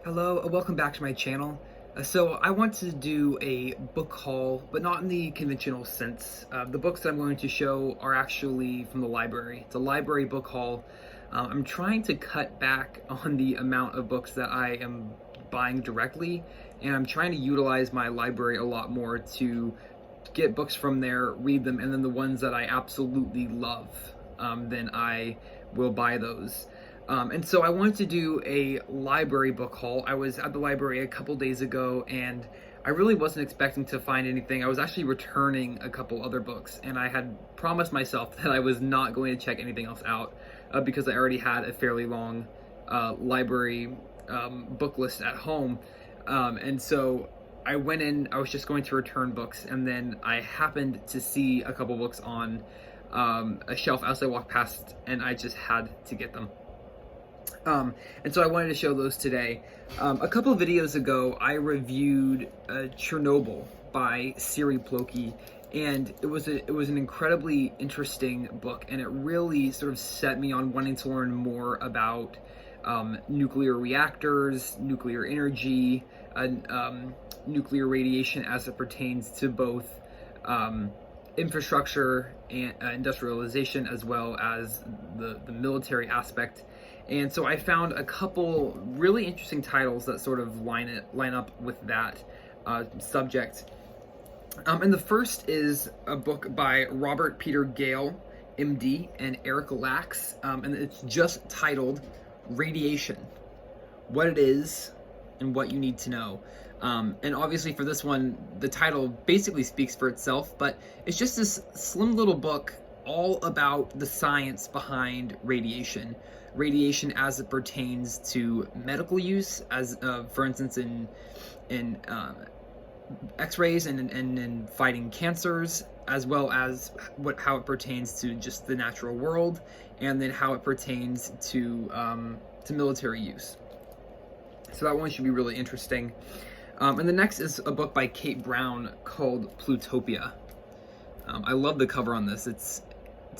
Hello, welcome back to my channel. So I want to do a book haul, but not in the conventional sense. The books that I'm going to show are actually from the library. It's a library book haul. I'm trying to cut back on the amount of books that I am buying directly, and I'm trying to utilize my library a lot more to get books from there, read them, and then the ones that I absolutely love, then I will buy those. And so I wanted to do a library book haul. I was at the library a couple days ago and I really wasn't expecting to find anything. I was actually returning a couple other books, and I had promised myself that I was not going to check anything else out because I already had a fairly long library book list at home. And so I went in, I was just going to return books, and then I happened to see a couple books on a shelf as I walked past, and I just had to get them. And so I wanted to show those today. A couple of videos ago, I reviewed Chernobyl by Siri Plotopia, and it was an incredibly interesting book, and it really sort of set me on wanting to learn more about nuclear reactors, nuclear energy, nuclear radiation as it pertains to both infrastructure and industrialization, as well as the military aspect. And so I found a couple really interesting titles that sort of line up with that subject. And the first is a book by Robert Peter Gale, MD, and Eric Lax, and it's just titled Radiation: What It Is and What You Need to Know. And obviously for this one, the title basically speaks for itself, but it's just this slim little book all about the science behind radiation. Radiation as it pertains to medical use, as for instance in X-rays and in fighting cancers, as well as how it pertains to just the natural world, and then how it pertains to military use. So that one should be really interesting. And the next is a book by Kate Brown called Plutotopia. I love the cover on this. It's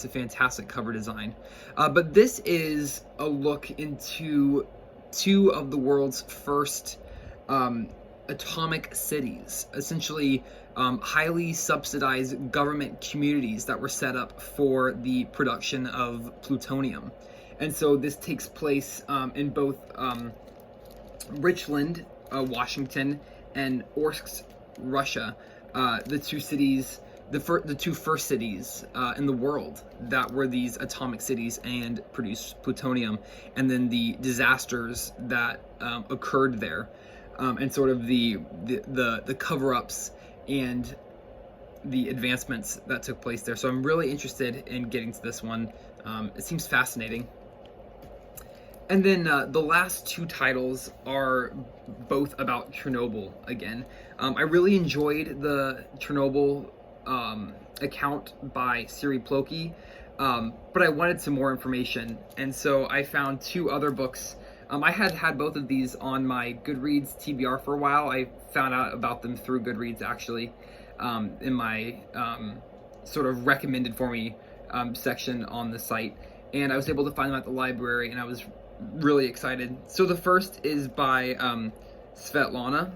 a fantastic cover design. But this is a look into two of the world's first atomic cities, essentially highly subsidized government communities that were set up for the production of plutonium. And so this takes place in both Richland, Washington, and Orsk, Russia, the two cities, the two first cities in the world that were these atomic cities and produced plutonium, and then the disasters that occurred there, and sort of the cover-ups and the advancements that took place there. So I'm really interested in getting to this one. It seems fascinating. And then the last two titles are both about Chernobyl again. I really enjoyed the Chernobyl account by Siri Plotopia, but I wanted some more information, and so I found two other books. I had both of these on my GoodReads TBR for a while. I found out about them through GoodReads, actually, in my sort of recommended for me section on the site, and I was able to find them at the library, and I was really excited. So the first is by Svetlana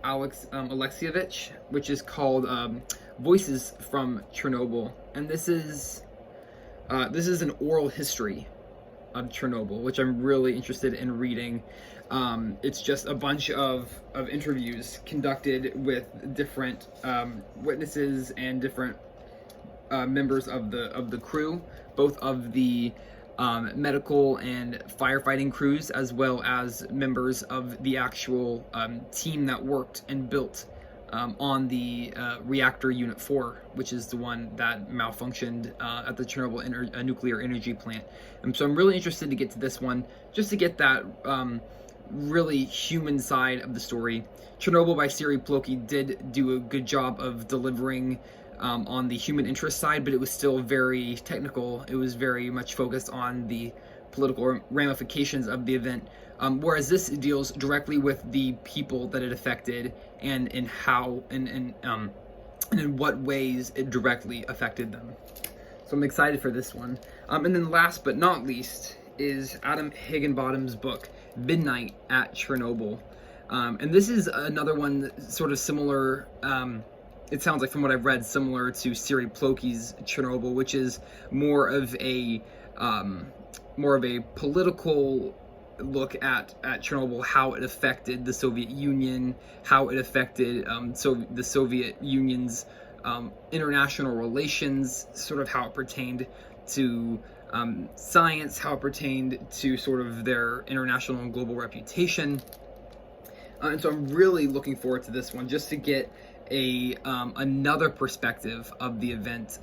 Alexievich, which is called Voices from Chernobyl, and this is an oral history of Chernobyl, which I'm really interested in reading. It's just a bunch of interviews conducted with different witnesses and different members of the crew, both of the medical and firefighting crews, as well as members of the actual team that worked and built on the reactor unit 4, which is the one that malfunctioned at the Chernobyl nuclear energy plant. And so I'm really interested to get to this one, just to get that really human side of the story. Chernobyl by Siri Plotopia did do a good job of delivering on the human interest side, but it was still very technical. It was very much focused on the political ramifications of the event, whereas this deals directly with the people that it affected, and in how and in what ways it directly affected them. So I'm excited for this one. And then last but not least is Adam Higginbottom's book, Midnight at Chernobyl. And this is another one sort of similar, it sounds like from what I've read, similar to Siri Plokey's Chernobyl, which is more of a political look at Chernobyl, how it affected the Soviet Union, how it affected the Soviet Union's international relations, sort of how it pertained to science, how it pertained to sort of their international and global reputation. And so I'm really looking forward to this one, just to get another perspective of the event.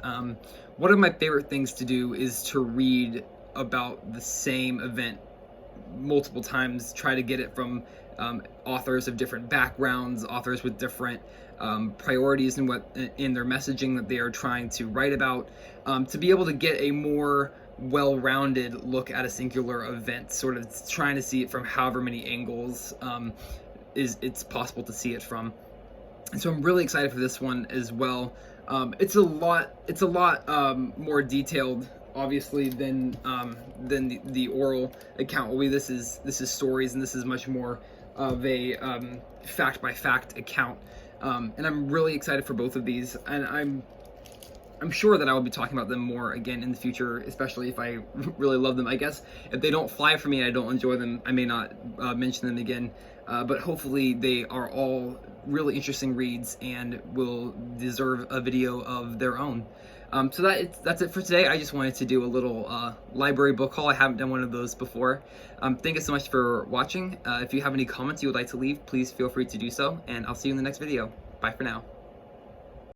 One of my favorite things to do is to read about the same event multiple times, try to get it from authors of different backgrounds, authors with different priorities in their messaging that they are trying to write about, to be able to get a more well-rounded look at a singular event, sort of trying to see it from however many angles it's possible to see it from. And so I'm really excited for this one as well. It's a lot more detailed, obviously, than the oral account will be. This is stories, and this is much more of a fact by fact account. And I'm really excited for both of these, and I'm sure that I will be talking about them more again in the future, especially if I really love them. I guess if they don't fly for me and I don't enjoy them, I may not mention them again. But hopefully they are all really interesting reads and will deserve a video of their own. So that's it for today. I just wanted to do a little library book haul. I haven't done one of those before. Thank you so much for watching. If you have any comments you would like to leave, please feel free to do so, and I'll see you in the next video. Bye for now.